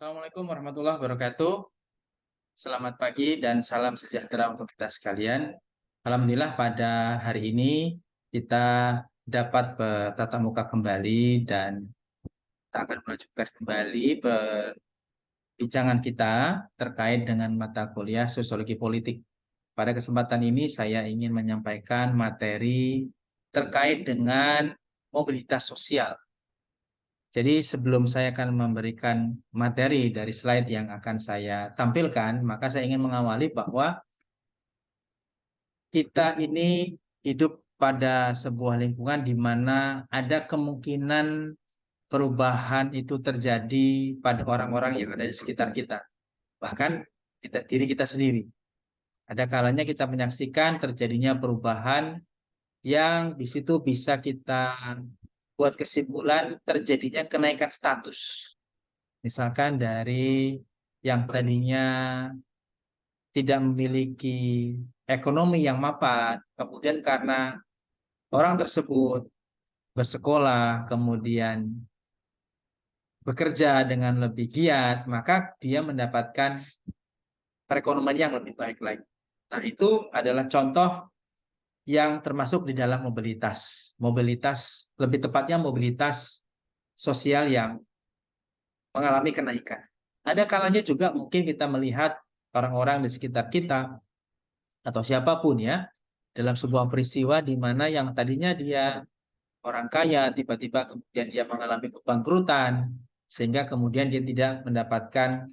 Assalamualaikum warahmatullahi wabarakatuh. Selamat pagi dan salam sejahtera untuk kita sekalian. Alhamdulillah pada hari ini kita dapat bertatap muka kembali dan kita akan melanjutkan kembali perbincangan kita terkait dengan mata kuliah Sosiologi Politik. Pada kesempatan ini saya ingin menyampaikan materi terkait dengan mobilitas sosial. Jadi sebelum saya akan memberikan materi dari slide yang akan saya tampilkan, maka saya ingin mengawali bahwa kita ini hidup pada sebuah lingkungan di mana ada kemungkinan perubahan itu terjadi pada orang-orang yang ada di sekitar kita, bahkan diri kita sendiri. Ada kalanya kita menyaksikan terjadinya perubahan yang di situ bisa kita buat kesimpulan terjadinya kenaikan status. Misalkan dari yang tadinya tidak memiliki ekonomi yang mapan, kemudian karena orang tersebut bersekolah, kemudian bekerja dengan lebih giat, maka dia mendapatkan perekonomian yang lebih baik lagi. Nah, itu adalah contoh yang termasuk di dalam mobilitas. Mobilitas, lebih tepatnya mobilitas sosial yang mengalami kenaikan. Ada kalanya juga mungkin kita melihat orang-orang di sekitar kita atau siapapun ya dalam sebuah peristiwa di mana yang tadinya dia orang kaya tiba-tiba kemudian dia mengalami kebangkrutan sehingga kemudian dia tidak mendapatkan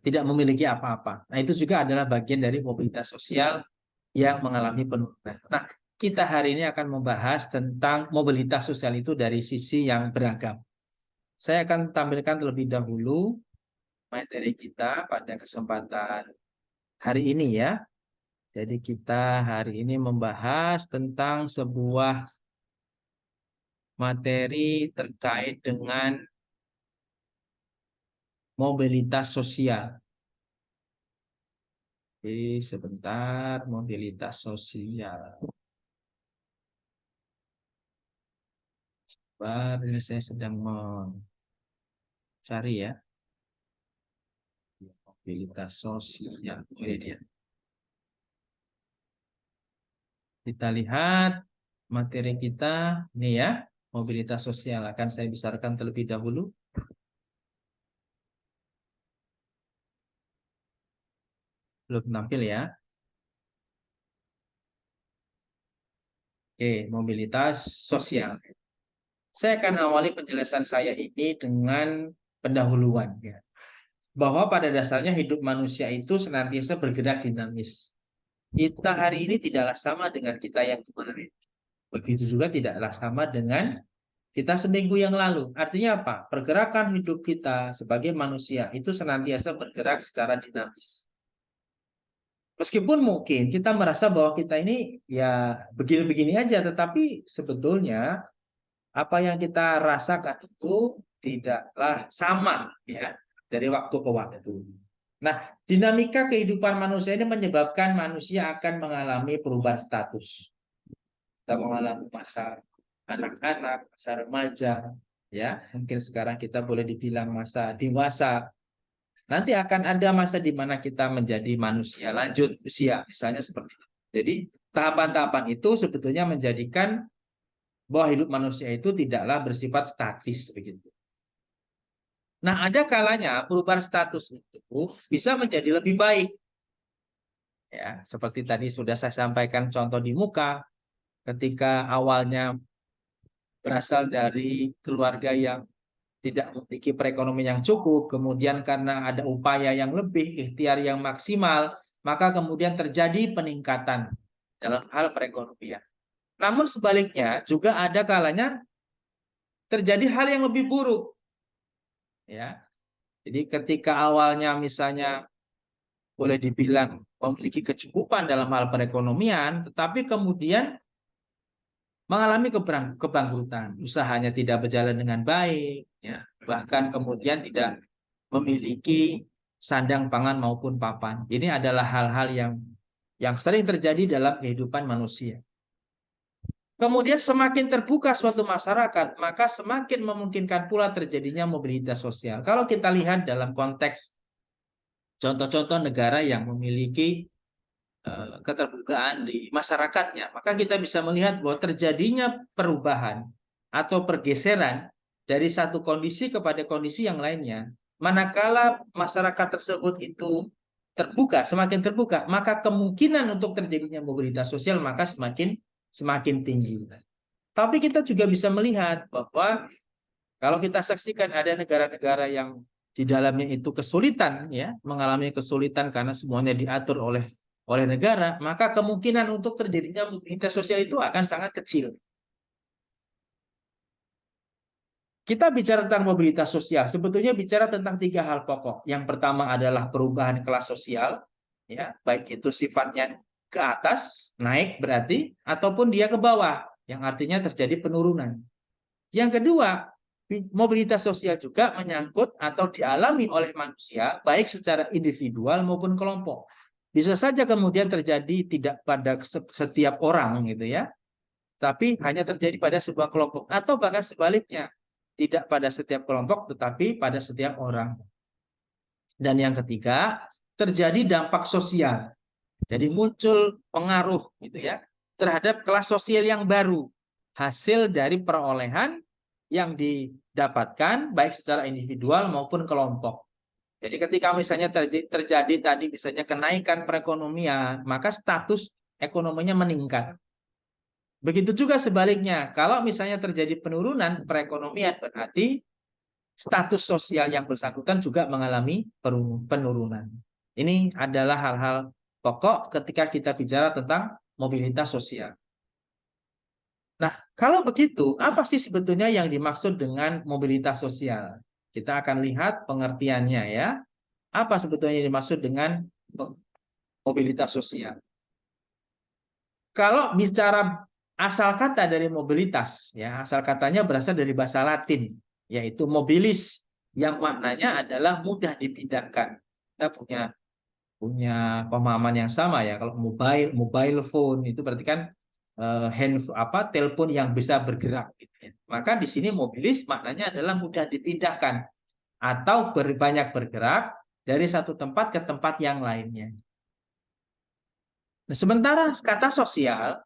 tidak memiliki apa-apa. Nah, itu juga adalah bagian dari mobilitas sosial yang mengalami penurunan. Nah, kita hari ini akan membahas tentang mobilitas sosial itu dari sisi yang beragam. Saya akan tampilkan terlebih dahulu materi kita pada kesempatan hari ini ya. Jadi kita hari ini membahas tentang sebuah materi terkait dengan mobilitas sosial. Oke, sebentar, mobilitas sosial. Ini saya sedang mencari ya, mobilitas sosial. Ini dia. Kita lihat materi kita, ini ya, mobilitas sosial. Akan saya besarkan terlebih dahulu. Belum tampil ya. Oke, mobilitas sosial. Saya akan awali penjelasan saya ini dengan pendahuluan ya. Bahwa pada dasarnya hidup manusia itu senantiasa bergerak dinamis. Kita hari ini tidaklah sama dengan kita yang kemarin. Begitu juga tidaklah sama dengan kita seminggu yang lalu. Artinya apa? Pergerakan hidup kita sebagai manusia itu senantiasa bergerak secara dinamis. Meskipun mungkin kita merasa bahwa kita ini ya begini-begini aja, tetapi sebetulnya apa yang kita rasakan itu tidaklah sama ya dari waktu ke waktu. Nah, dinamika kehidupan manusia ini menyebabkan manusia akan mengalami perubahan status. Kita mengalami masa anak-anak, masa remaja, ya. Mungkin sekarang kita boleh dibilang masa dewasa. Nanti akan ada masa di mana kita menjadi manusia lanjut usia, misalnya seperti itu. Jadi, tahapan-tahapan itu sebetulnya menjadikan bahwa hidup manusia itu tidaklah bersifat statis begitu. Nah, ada kalanya perubahan status itu bisa menjadi lebih baik. Ya, seperti tadi sudah saya sampaikan contoh di muka, ketika awalnya berasal dari keluarga yang tidak memiliki perekonomian yang cukup, kemudian karena ada upaya yang lebih, ikhtiar yang maksimal, maka kemudian terjadi peningkatan dalam hal perekonomian. Namun sebaliknya juga ada kalanya terjadi hal yang lebih buruk. Ya, jadi ketika awalnya misalnya boleh dibilang memiliki kecukupan dalam hal perekonomian, tetapi kemudian mengalami kebangkrutan, usahanya tidak berjalan dengan baik, ya, bahkan kemudian tidak memiliki sandang pangan maupun papan. Ini adalah hal-hal yang sering terjadi dalam kehidupan manusia. Kemudian semakin terbuka suatu masyarakat, maka semakin memungkinkan pula terjadinya mobilitas sosial. Kalau kita lihat dalam konteks contoh-contoh negara yang memiliki keterbukaan di masyarakatnya, maka kita bisa melihat bahwa terjadinya perubahan atau pergeseran dari satu kondisi kepada kondisi yang lainnya. Manakala masyarakat tersebut itu terbuka, semakin terbuka, maka kemungkinan untuk terjadinya mobilitas sosial maka semakin tinggi. Tapi kita juga bisa melihat bahwa kalau kita saksikan ada negara-negara yang di dalamnya itu kesulitan, ya, mengalami kesulitan karena semuanya diatur oleh negara, maka kemungkinan untuk terjadinya mobilitas sosial itu akan sangat kecil. Kita bicara tentang mobilitas sosial, sebetulnya bicara tentang 3 hal pokok. Yang pertama adalah perubahan kelas sosial, ya, baik itu sifatnya ke atas, naik berarti, ataupun dia ke bawah, yang artinya terjadi penurunan. Yang kedua, mobilitas sosial juga menyangkut atau dialami oleh manusia, baik secara individual maupun kelompok. Bisa saja kemudian terjadi tidak pada setiap orang, gitu ya, tapi hanya terjadi pada sebuah kelompok, atau bahkan sebaliknya, tidak pada setiap kelompok, tetapi pada setiap orang. Dan yang ketiga, terjadi dampak sosial. Jadi muncul pengaruh, gitu ya, terhadap kelas sosial yang baru, hasil dari perolehan yang didapatkan baik secara individual maupun kelompok. Jadi ketika misalnya terjadi tadi misalnya kenaikan perekonomian, maka status ekonominya meningkat. Begitu juga sebaliknya, kalau misalnya terjadi penurunan perekonomian, berarti status sosial yang bersangkutan juga mengalami penurunan. Ini adalah hal-hal pokok ketika kita bicara tentang mobilitas sosial. Nah, kalau begitu, apa sih sebetulnya yang dimaksud dengan mobilitas sosial? Kita akan lihat pengertiannya, ya. Apa sebetulnya yang dimaksud dengan mobilitas sosial? Kalau bicara asal kata dari mobilitas, ya, asal katanya berasal dari bahasa Latin, yaitu mobilis, yang maknanya adalah mudah dipindahkan. Kita punya pemahaman yang sama, ya. Kalau mobile phone itu berarti kan telepon yang bisa bergerak, gitu ya. Maka di sini mobilis maknanya adalah mudah dipindahkan atau banyak bergerak dari satu tempat ke tempat yang lainnya. Nah, sementara kata sosial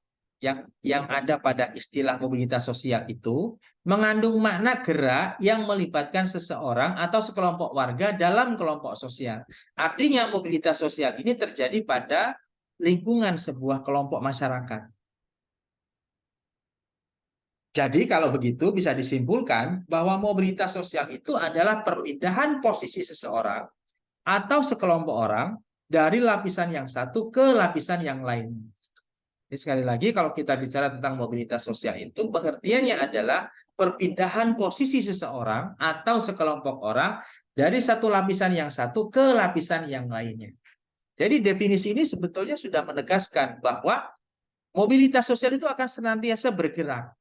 yang ada pada istilah mobilitas sosial itu mengandung makna gerak yang melibatkan seseorang atau sekelompok warga dalam kelompok sosial. Artinya mobilitas sosial ini terjadi pada lingkungan sebuah kelompok masyarakat. Jadi kalau begitu bisa disimpulkan bahwa mobilitas sosial itu adalah perpindahan posisi seseorang atau sekelompok orang dari lapisan yang satu ke lapisan yang lain. Jadi sekali lagi kalau kita bicara tentang mobilitas sosial itu pengertiannya adalah perpindahan posisi seseorang atau sekelompok orang dari satu lapisan yang satu ke lapisan yang lainnya. Jadi definisi ini sebetulnya sudah menegaskan bahwa mobilitas sosial itu akan senantiasa bergerak,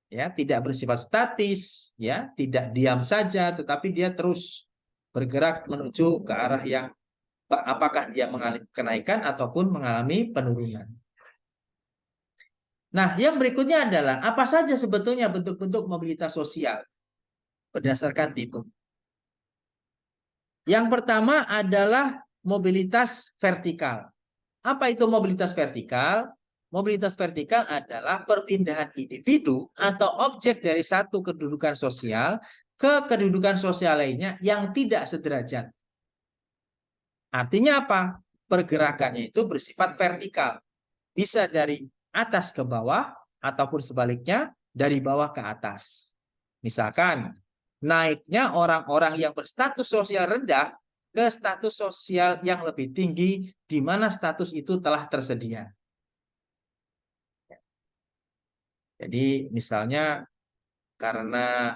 ya, tidak bersifat statis, ya, tidak diam saja, tetapi dia terus bergerak menuju ke arah yang apakah dia mengalami kenaikan ataupun mengalami penurunan. Nah, yang berikutnya adalah apa saja sebetulnya bentuk-bentuk mobilitas sosial berdasarkan tipe. Yang pertama adalah mobilitas vertikal. Apa itu mobilitas vertikal? Mobilitas vertikal adalah perpindahan individu atau objek dari satu kedudukan sosial ke kedudukan sosial lainnya yang tidak sederajat. Artinya apa? Pergerakannya itu bersifat vertikal. Bisa dari atas ke bawah ataupun sebaliknya dari bawah ke atas. Misalkan naiknya orang-orang yang berstatus sosial rendah ke status sosial yang lebih tinggi di mana status itu telah tersedia. Jadi misalnya karena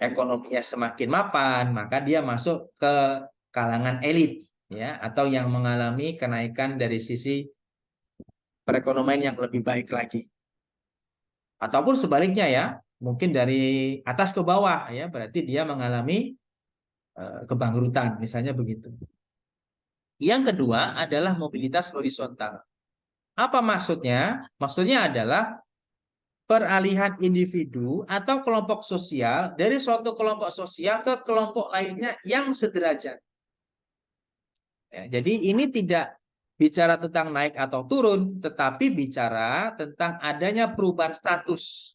ekonominya semakin mapan, maka dia masuk ke kalangan elit, ya, atau yang mengalami kenaikan dari sisi perekonomian yang lebih baik lagi. Ataupun sebaliknya, ya, mungkin dari atas ke bawah, ya, berarti dia mengalami kebangkrutan, misalnya begitu. Yang kedua adalah mobilitas horizontal. Apa maksudnya? Maksudnya adalah peralihan individu atau kelompok sosial dari suatu kelompok sosial ke kelompok lainnya yang sederajat. Ya, jadi ini tidak bicara tentang naik atau turun, tetapi bicara tentang adanya perubahan status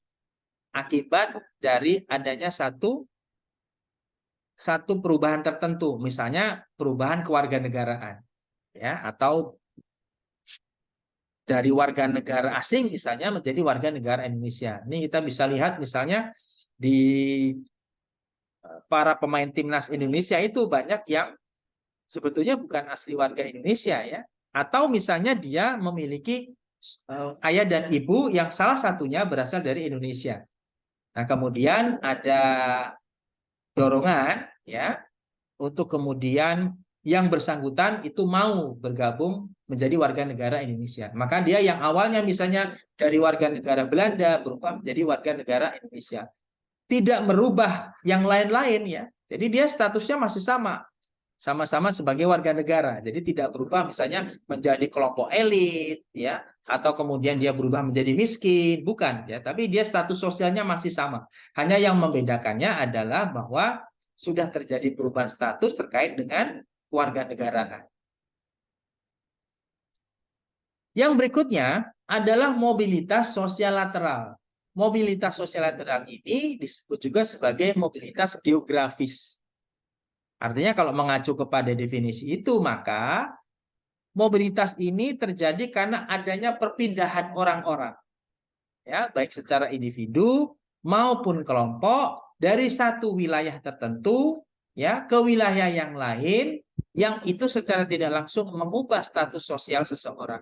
akibat dari adanya satu perubahan tertentu, misalnya perubahan kewarganegaraan, ya, atau dari warga negara asing misalnya menjadi warga negara Indonesia. Ini kita bisa lihat misalnya di para pemain timnas Indonesia itu banyak yang sebetulnya bukan asli warga Indonesia, ya, atau misalnya dia memiliki ayah dan ibu yang salah satunya berasal dari Indonesia. Nah, kemudian ada dorongan, ya, untuk kemudian yang bersangkutan itu mau bergabung menjadi warga negara Indonesia. Maka dia yang awalnya misalnya dari warga negara Belanda berubah menjadi warga negara Indonesia. Tidak merubah yang lain-lain, ya. Jadi dia statusnya masih sama. Sama-sama sebagai warga negara. Jadi tidak berubah misalnya menjadi kelompok elit, ya, atau kemudian dia berubah menjadi miskin, bukan, ya, tapi dia status sosialnya masih sama. Hanya yang membedakannya adalah bahwa sudah terjadi perubahan status terkait dengan kewarganegaraan. Yang berikutnya adalah mobilitas sosial lateral. Mobilitas sosial lateral ini disebut juga sebagai mobilitas geografis. Artinya kalau mengacu kepada definisi itu, maka mobilitas ini terjadi karena adanya perpindahan orang-orang, ya, baik secara individu maupun kelompok dari satu wilayah tertentu, ya, ke wilayah yang lain, yang itu secara tidak langsung mengubah status sosial seseorang.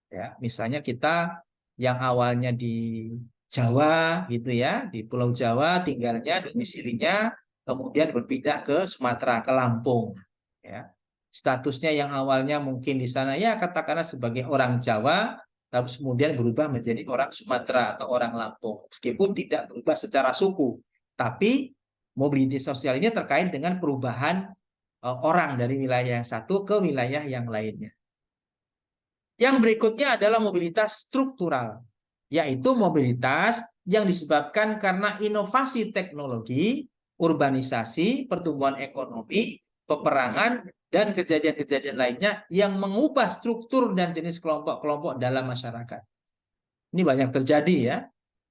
Ya, misalnya kita yang awalnya di Jawa gitu, ya, di Pulau Jawa tinggalnya domisilinya, kemudian berpindah ke Sumatera, ke Lampung, ya. Statusnya yang awalnya mungkin di sana ya katakanlah sebagai orang Jawa, tapi kemudian berubah menjadi orang Sumatera atau orang Lampung, meskipun tidak berubah secara suku, tapi mobilitas sosial ini terkait dengan perubahan orang dari wilayah yang satu ke wilayah yang lainnya. Yang berikutnya adalah mobilitas struktural, yaitu mobilitas yang disebabkan karena inovasi teknologi, urbanisasi, pertumbuhan ekonomi, peperangan, dan kejadian-kejadian lainnya yang mengubah struktur dan jenis kelompok-kelompok dalam masyarakat. Ini banyak terjadi, ya.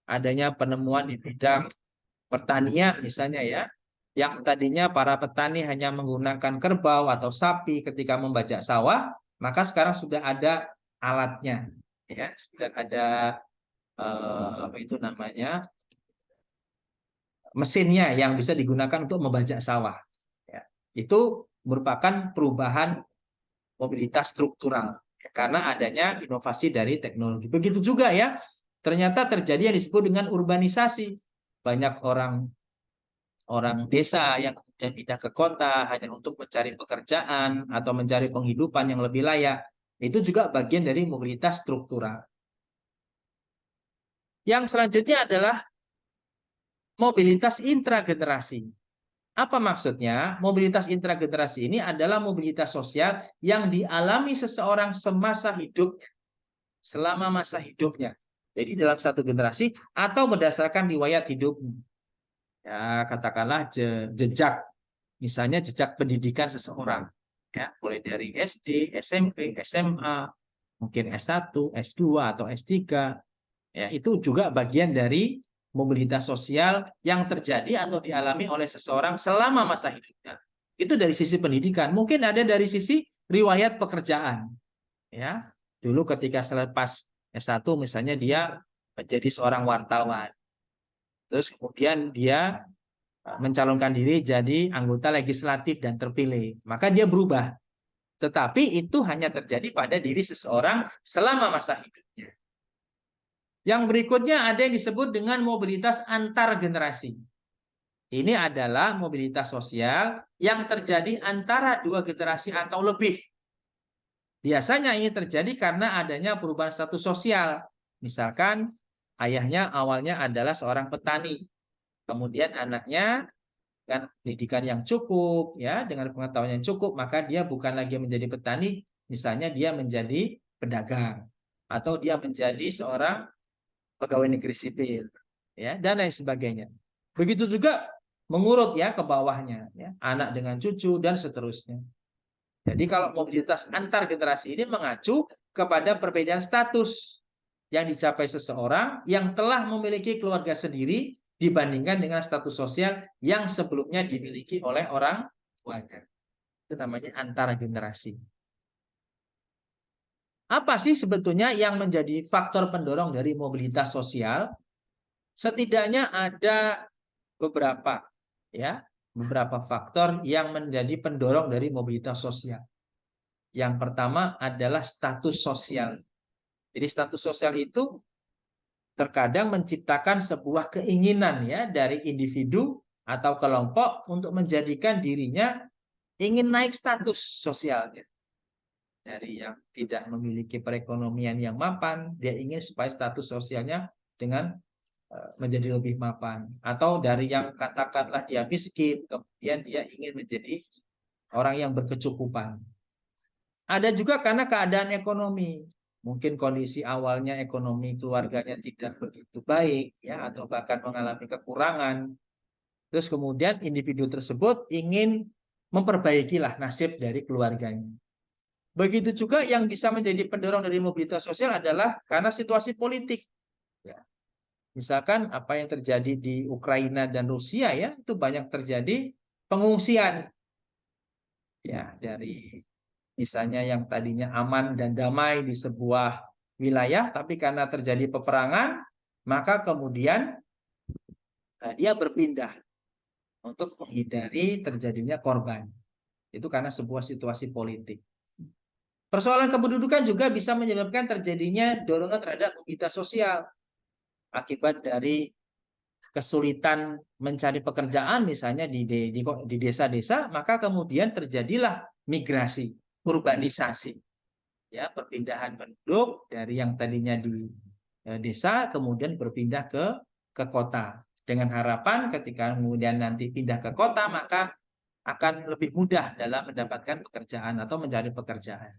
Adanya penemuan di bidang pertanian misalnya, ya, yang tadinya para petani hanya menggunakan kerbau atau sapi ketika membajak sawah, maka sekarang sudah ada alatnya, ya, sudah ada apa itu namanya, mesinnya yang bisa digunakan untuk membajak sawah, ya. Itu merupakan perubahan mobilitas struktural, ya, karena adanya inovasi dari teknologi. Begitu juga, ya, ternyata terjadi yang disebut dengan urbanisasi. Banyak orang desa yang kemudian pindah ke kota hanya untuk mencari pekerjaan atau mencari penghidupan yang lebih layak. Itu juga bagian dari mobilitas struktural. Yang selanjutnya adalah mobilitas intragenerasi. Apa maksudnya? Mobilitas intragenerasi ini adalah mobilitas sosial yang dialami seseorang semasa hidupnya, selama masa hidupnya. Jadi dalam satu generasi atau berdasarkan riwayat hidupnya. Ya, katakanlah jejak, misalnya jejak pendidikan seseorang, ya, mulai dari SD, SMP, SMA, mungkin S1, S2 atau S3, ya, itu juga bagian dari mobilitas sosial yang terjadi atau dialami oleh seseorang selama masa hidupnya. Itu dari sisi pendidikan. Mungkin ada dari sisi riwayat pekerjaan, ya. Dulu ketika selepas S1 misalnya dia menjadi seorang wartawan. Terus kemudian dia mencalonkan diri jadi anggota legislatif dan terpilih. Maka dia berubah. Tetapi itu hanya terjadi pada diri seseorang selama masa hidupnya. Yang berikutnya ada yang disebut dengan mobilitas antar generasi. Ini adalah mobilitas sosial yang terjadi antara dua generasi atau lebih. Biasanya ini terjadi karena adanya perubahan status sosial. Misalkan ayahnya awalnya adalah seorang petani, kemudian anaknya dengan pendidikan yang cukup, ya, dengan pengetahuan yang cukup, maka dia bukan lagi menjadi petani, misalnya dia menjadi pedagang atau dia menjadi seorang pegawai negeri sipil, ya, dan lain sebagainya. Begitu juga mengurut ya ke bawahnya, ya, anak dengan cucu dan seterusnya. Jadi kalau mobilitas antar generasi ini mengacu kepada perbedaan status yang dicapai seseorang yang telah memiliki keluarga sendiri dibandingkan dengan status sosial yang sebelumnya dimiliki oleh orang tuanya. Itu namanya antara generasi. Apa sih sebetulnya yang menjadi faktor pendorong dari mobilitas sosial? Setidaknya ada beberapa, ya, beberapa faktor yang menjadi pendorong dari mobilitas sosial. Yang pertama adalah status sosial. Jadi status sosial itu terkadang menciptakan sebuah keinginan ya dari individu atau kelompok untuk menjadikan dirinya ingin naik status sosialnya. Dari yang tidak memiliki perekonomian yang mapan, dia ingin supaya status sosialnya dengan menjadi lebih mapan. Atau dari yang katakanlah dia miskin, kemudian dia ingin menjadi orang yang berkecukupan. Ada juga karena keadaan ekonomi. Mungkin kondisi awalnya ekonomi keluarganya tidak begitu baik, ya, atau bahkan mengalami kekurangan. Terus kemudian individu tersebut ingin memperbaikilah nasib dari keluarganya. Begitu juga yang bisa menjadi pendorong dari mobilitas sosial adalah karena situasi politik. Ya. Misalkan apa yang terjadi di Ukraina dan Rusia ya, itu banyak terjadi pengungsian. Ya, dari misalnya yang tadinya aman dan damai di sebuah wilayah, tapi karena terjadi peperangan, maka kemudian dia berpindah untuk menghindari terjadinya korban. Itu karena sebuah situasi politik. Persoalan kependudukan juga bisa menyebabkan terjadinya dorongan terhadap mobilitas sosial akibat dari kesulitan mencari pekerjaan misalnya di desa-desa, maka kemudian terjadilah migrasi, urbanisasi, ya, perpindahan penduduk dari yang tadinya di desa kemudian berpindah ke kota dengan harapan ketika kemudian nanti pindah ke kota maka akan lebih mudah dalam mendapatkan pekerjaan atau mencari pekerjaan.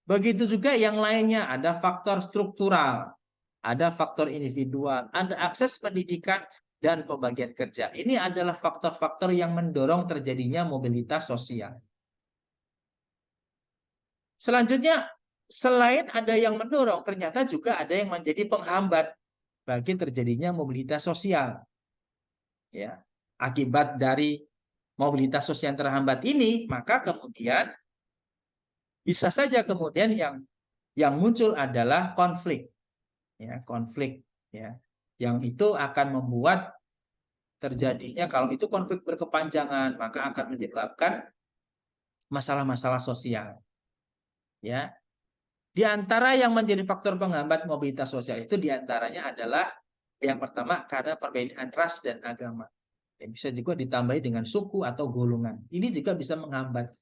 Begitu juga yang lainnya, ada faktor struktural, ada faktor individual, ada akses pendidikan dan pembagian kerja. Ini adalah faktor-faktor yang mendorong terjadinya mobilitas sosial. Selanjutnya, selain ada yang mendorong, ternyata juga ada yang menjadi penghambat bagi terjadinya mobilitas sosial. Ya, akibat dari mobilitas sosial yang terhambat ini, maka kemudian bisa saja kemudian yang muncul adalah konflik, ya, konflik, ya, yang itu akan membuat terjadinya, kalau itu konflik berkepanjangan, maka akan menyebabkan masalah-masalah sosial, ya. Di antara yang menjadi faktor penghambat mobilitas sosial itu diantaranya adalah yang pertama karena perbedaan ras dan agama. Ya, bisa juga ditambahi dengan suku atau golongan. Ini juga bisa menghambat.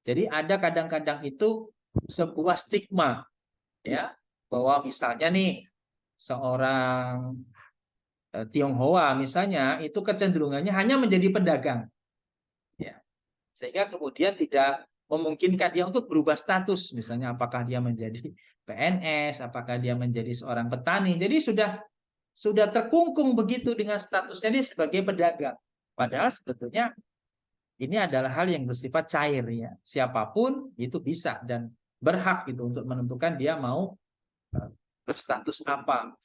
Jadi ada kadang-kadang itu sebuah stigma, ya, bahwa misalnya nih seorang Tionghoa misalnya itu kecenderungannya hanya menjadi pedagang, ya, sehingga kemudian tidak memungkinkan dia untuk berubah status, misalnya apakah dia menjadi PNS, apakah dia menjadi seorang petani. Jadi sudah terkungkung begitu dengan statusnya dia sebagai pedagang. Padahal sebetulnya ini adalah hal yang bersifat cair ya. Siapapun itu bisa dan berhak gitu untuk menentukan dia mau berstatus apa.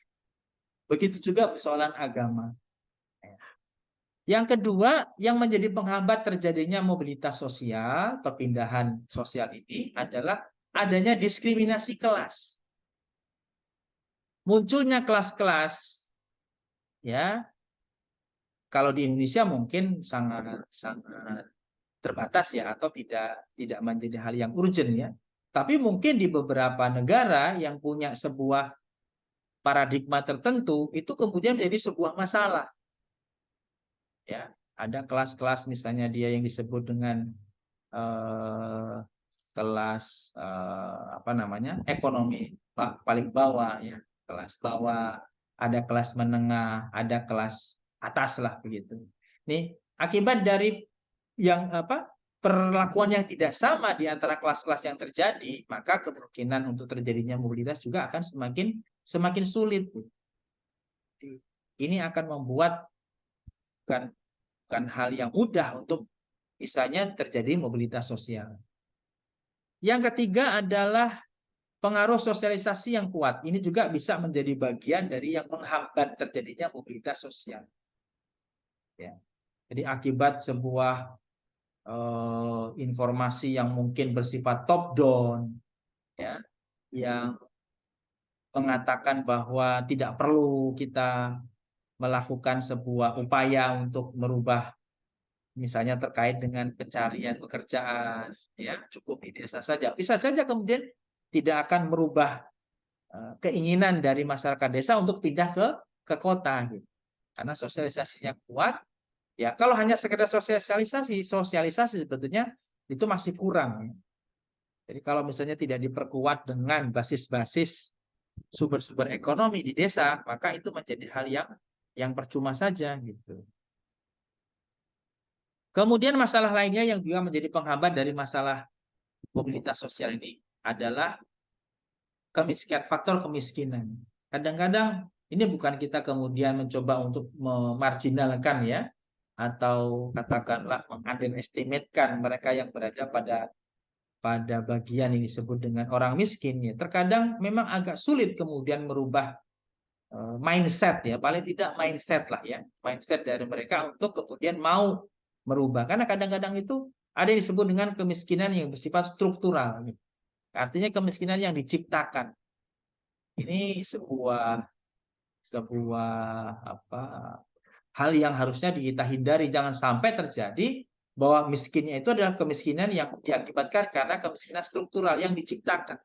Begitu juga persoalan agama. Yang kedua, yang menjadi penghambat terjadinya mobilitas sosial, perpindahan sosial ini adalah adanya diskriminasi kelas. Munculnya kelas-kelas, ya, kalau di Indonesia mungkin sangat terbatas ya, atau tidak menjadi hal yang urgent ya. Tapi mungkin di beberapa negara yang punya sebuah paradigma tertentu itu kemudian menjadi sebuah masalah. Ya, ada kelas-kelas misalnya dia yang disebut dengan kelas apa namanya, ekonomi paling bawah ya, kelas bawah, ada kelas menengah, ada kelas atas lah begitu. Nih akibat dari yang apa, perlakuan yang tidak sama di antara kelas-kelas yang terjadi, maka kemungkinan untuk terjadinya mobilitas juga akan semakin sulit. ini akan membuat bukan hal yang mudah untuk misalnya terjadi mobilitas sosial. Yang ketiga adalah pengaruh sosialisasi yang kuat. Ini juga bisa menjadi bagian dari yang menghambat terjadinya mobilitas sosial. Ya. Jadi akibat sebuah informasi yang mungkin bersifat top down, ya, yang mengatakan bahwa tidak perlu kita melakukan sebuah upaya untuk merubah, misalnya terkait dengan pencarian pekerjaan, ya cukup di desa saja. Bisa saja kemudian tidak akan merubah keinginan dari masyarakat desa untuk pindah ke kota, gitu. Karena sosialisasinya kuat. Ya, kalau hanya sekedar sosialisasi sebetulnya itu masih kurang. Jadi kalau misalnya tidak diperkuat dengan basis-basis sumber-sumber ekonomi di desa, maka itu menjadi hal yang percuma saja, gitu. Kemudian masalah lainnya yang juga menjadi penghambat dari masalah mobilitas sosial ini adalah faktor kemiskinan. Kadang-kadang ini bukan kita kemudian mencoba untuk memarginalkan, ya, atau katakanlah mengunderestimate-kan mereka yang berada pada bagian yang disebut dengan orang miskin, ya. Terkadang memang agak sulit kemudian merubah mindset, ya, paling tidak mindset lah, ya, mindset dari mereka untuk kemudian mau merubah, karena kadang-kadang itu ada yang disebut dengan kemiskinan yang bersifat struktural, gitu. Artinya kemiskinan yang diciptakan. Ini sebuah apa, hal yang harusnya kita hindari. Jangan sampai terjadi bahwa miskinnya itu adalah kemiskinan yang diakibatkan karena kemiskinan struktural yang diciptakan.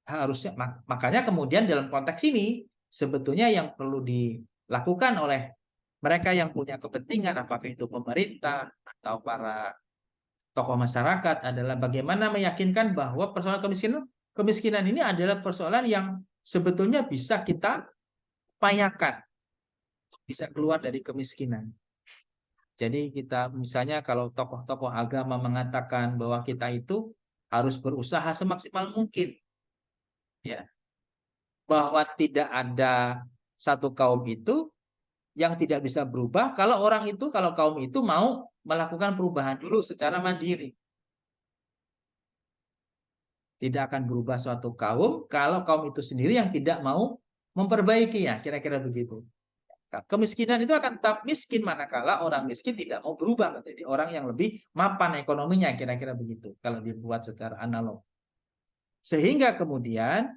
Harusnya, makanya kemudian dalam konteks ini sebetulnya yang perlu dilakukan oleh mereka yang punya kepentingan, apakah itu pemerintah atau para tokoh masyarakat, adalah bagaimana meyakinkan bahwa persoalan kemiskinan ini adalah persoalan yang sebetulnya bisa kita upayakan, bisa keluar dari kemiskinan. Jadi kita misalnya kalau tokoh-tokoh agama mengatakan bahwa kita itu harus berusaha semaksimal mungkin, ya, bahwa tidak ada satu kaum itu yang tidak bisa berubah kalau kaum itu mau melakukan perubahan dulu secara mandiri. Tidak akan berubah suatu kaum kalau kaum itu sendiri yang tidak mau memperbaikinya, kira-kira begitu. Kemiskinan itu akan tetap miskin manakala orang miskin tidak mau berubah menjadi orang yang lebih mapan ekonominya, kira-kira begitu kalau dibuat secara analog. Sehingga kemudian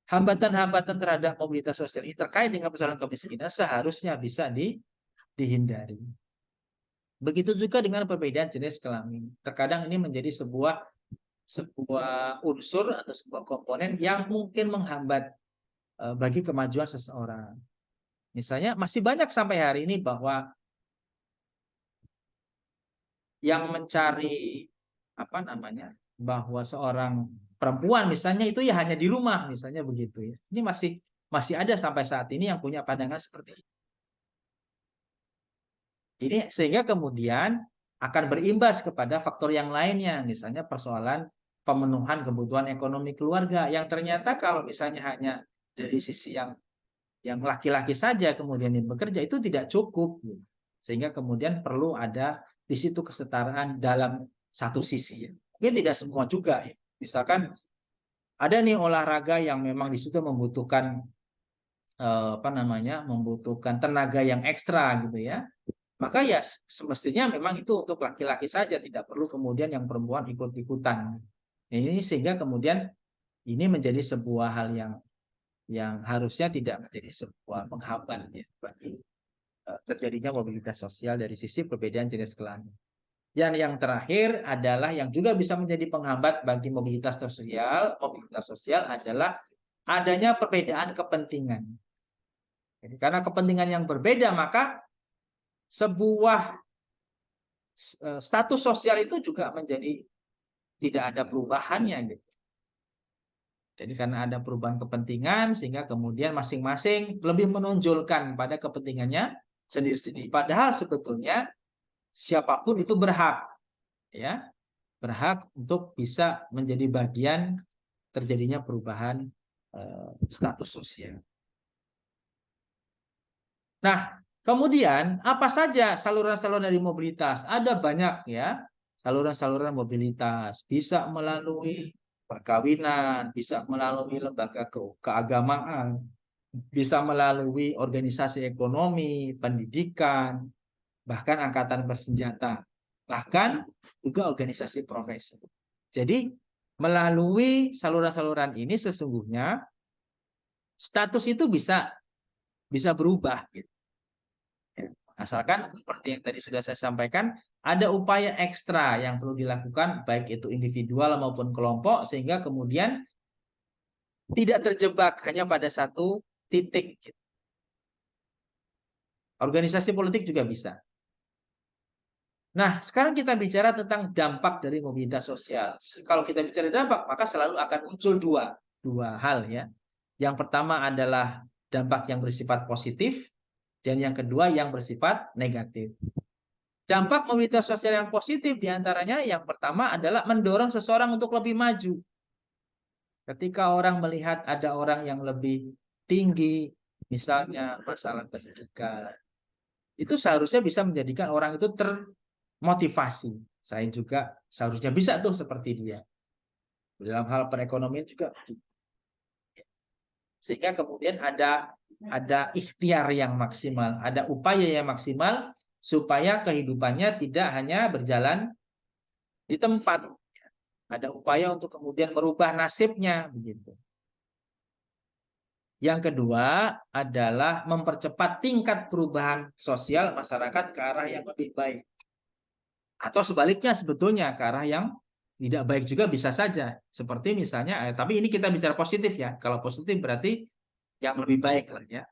hambatan-hambatan terhadap mobilitas sosial ini terkait dengan persoalan kemiskinan seharusnya bisa dihindari. Begitu juga dengan perbedaan jenis kelamin. Terkadang ini menjadi sebuah unsur atau sebuah komponen yang mungkin menghambat bagi kemajuan seseorang. Misalnya masih banyak sampai hari ini bahwa yang mencari bahwa seorang perempuan misalnya itu ya hanya di rumah, misalnya begitu, ya. Ini masih ada sampai saat ini yang punya pandangan seperti ini. Ini sehingga kemudian akan berimbas kepada faktor yang lainnya, misalnya persoalan pemenuhan kebutuhan ekonomi keluarga yang ternyata kalau misalnya hanya dari sisi yang laki-laki saja kemudian yang bekerja itu tidak cukup, gitu. Sehingga kemudian perlu ada di situ kesetaraan dalam satu sisi, ya. Mungkin tidak semua juga, ya. Misalkan ada nih olahraga yang memang di situ membutuhkan membutuhkan tenaga yang ekstra, gitu ya. Maka ya semestinya memang itu untuk laki-laki saja, tidak perlu kemudian yang perempuan ikut-ikutan. Ini sehingga kemudian ini menjadi sebuah hal yang harusnya tidak menjadi sebuah penghambat, ya, bagi terjadinya mobilitas sosial dari sisi perbedaan jenis kelamin. Yang terakhir adalah yang juga bisa menjadi penghambat bagi mobilitas sosial adalah adanya perbedaan kepentingan. Jadi karena kepentingan yang berbeda, maka sebuah status sosial itu juga menjadi tidak ada perubahannya, gitu. Jadi karena ada perubahan kepentingan sehingga kemudian masing-masing lebih menonjolkan pada kepentingannya sendiri-sendiri. Padahal sebetulnya siapapun itu berhak, ya, berhak untuk bisa menjadi bagian terjadinya perubahan status sosial. Nah, kemudian apa saja saluran-saluran dari mobilitas? Ada banyak ya, saluran-saluran mobilitas. Bisa melalui perkawinan, bisa melalui lembaga keagamaan, bisa melalui organisasi ekonomi, pendidikan, bahkan angkatan bersenjata, bahkan juga organisasi profesi. Jadi melalui saluran-saluran ini sesungguhnya status itu bisa berubah gitu. Asalkan seperti yang tadi sudah saya sampaikan, ada upaya ekstra yang perlu dilakukan baik itu individual maupun kelompok sehingga kemudian tidak terjebak hanya pada satu titik. Organisasi politik juga bisa. Nah, sekarang kita bicara tentang dampak dari mobilitas sosial. Kalau kita bicara dampak, maka selalu akan muncul dua hal ya. Yang pertama adalah dampak yang bersifat positif, dan yang kedua yang bersifat negatif. Dampak mobilitas sosial yang positif diantaranya yang pertama adalah mendorong seseorang untuk lebih maju. Ketika orang melihat ada orang yang lebih tinggi, misalnya masalah pendidikan, itu seharusnya bisa menjadikan orang itu termotivasi. Saya juga seharusnya bisa tuh seperti dia. Dalam hal perekonomian juga. Sehingga kemudian ada ikhtiar yang maksimal, ada upaya yang maksimal supaya kehidupannya tidak hanya berjalan di tempat. Ada upaya untuk kemudian merubah nasibnya begitu. Yang kedua adalah mempercepat tingkat perubahan sosial masyarakat ke arah yang lebih baik. Atau sebaliknya sebetulnya ke arah yang tidak baik juga bisa saja. Seperti misalnya, tapi ini kita bicara positif ya. Kalau positif berarti yang lebih baik lah ya.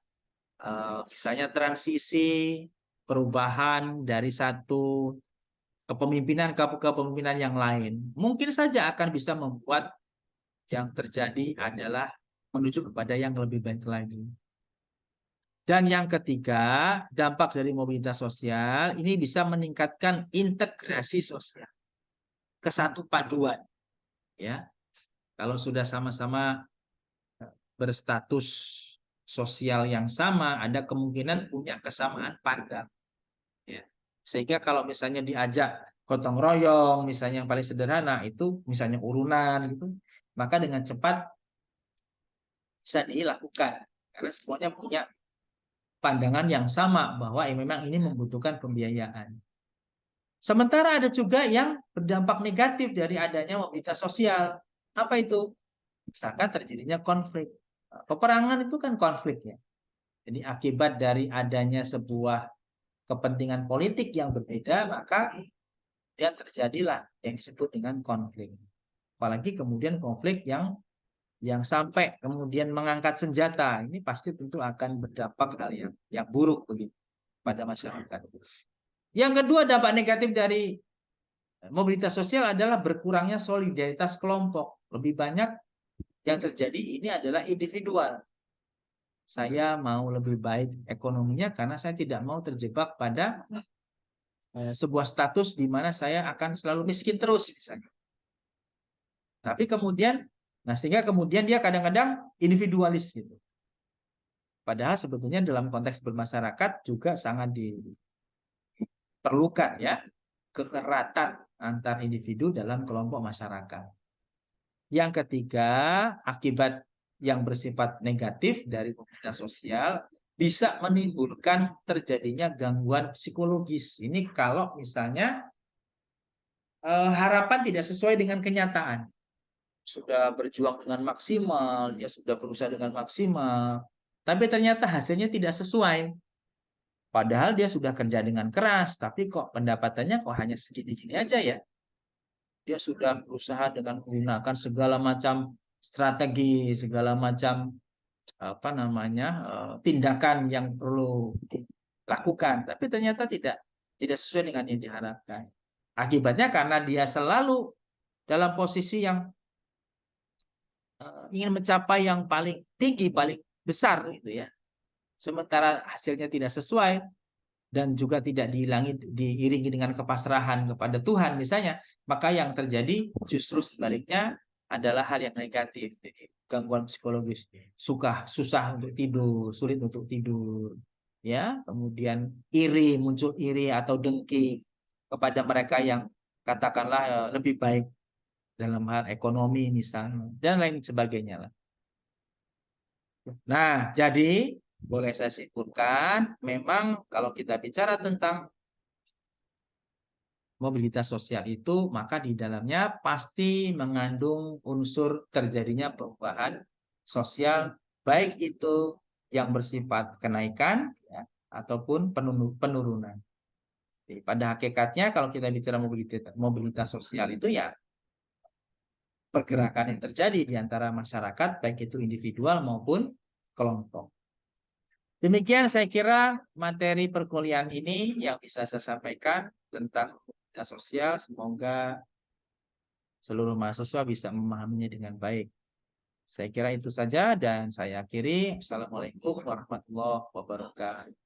Misalnya transisi perubahan dari satu kepemimpinan ke kepemimpinan yang lain. Mungkin saja akan bisa membuat yang terjadi adalah menuju kepada yang lebih baik lagi. Dan yang ketiga, dampak dari mobilitas sosial ini bisa meningkatkan integrasi sosial, kesatu paduan. Ya, kalau sudah sama-sama berstatus sosial yang sama, ada kemungkinan punya kesamaan pandang. Ya. Sehingga kalau misalnya diajak gotong royong, misalnya yang paling sederhana itu misalnya urunan gitu, maka dengan cepat bisa dilakukan karena semuanya punya pandangan yang sama bahwa memang ini membutuhkan pembiayaan. Sementara ada juga yang berdampak negatif dari adanya mobilitas sosial. Apa itu? Misalkan terjadinya konflik. Peperangan itu kan konflik ya. Jadi akibat dari adanya sebuah kepentingan politik yang berbeda, maka kemudian terjadilah yang disebut dengan konflik. Apalagi kemudian konflik yang sampai kemudian mengangkat senjata, ini pasti tentu akan berdampak hal yang buruk begitu pada masyarakat. Yang kedua dampak negatif dari mobilitas sosial adalah berkurangnya solidaritas kelompok. Lebih banyak yang terjadi ini adalah individual. Saya mau lebih baik ekonominya karena saya tidak mau terjebak pada sebuah status di mana saya akan selalu miskin terus misalnya. Tapi kemudian, nah sehingga kemudian dia kadang-kadang individualis gitu. Padahal sebetulnya dalam konteks bermasyarakat juga sangat diperlukan ya kekeratan antar individu dalam kelompok masyarakat. Yang ketiga, akibat yang bersifat negatif dari mobilitas sosial bisa menimbulkan terjadinya gangguan psikologis. Ini kalau misalnya harapan tidak sesuai dengan kenyataan. Sudah berjuang dengan maksimal, dia sudah berusaha dengan maksimal, tapi ternyata hasilnya tidak sesuai. Padahal dia sudah kerja dengan keras, tapi kok pendapatannya kok hanya segini-gini aja ya. Dia sudah berusaha dengan menggunakan segala macam strategi, segala macam apa namanya tindakan yang perlu dilakukan, tapi ternyata tidak sesuai dengan yang diharapkan. Akibatnya karena dia selalu dalam posisi yang ingin mencapai yang paling tinggi, paling besar gitu ya. Sementara hasilnya tidak sesuai dan juga tidak diiringi dengan kepasrahan kepada Tuhan misalnya, maka yang terjadi justru sebaliknya adalah hal yang negatif. Jadi, gangguan psikologis, susah untuk tidur, sulit untuk tidur. ya, kemudian iri, muncul iri atau dengki kepada mereka yang katakanlah lebih baik dalam hal ekonomi misalnya dan lain sebagainya lah. Nah, jadi boleh saya simpulkan, memang kalau kita bicara tentang mobilitas sosial itu, maka di dalamnya pasti mengandung unsur terjadinya perubahan sosial, baik itu yang bersifat kenaikan ya, ataupun penurunan. Jadi, pada hakikatnya kalau kita bicara mobilitas sosial itu ya pergerakan yang terjadi di antara masyarakat, baik itu individual maupun kelompok. Demikian saya kira materi perkuliahan ini yang bisa saya sampaikan tentang mobilitas sosial. Semoga seluruh mahasiswa bisa memahaminya dengan baik. Saya kira itu saja dan saya akhiri. Assalamualaikum warahmatullahi wabarakatuh.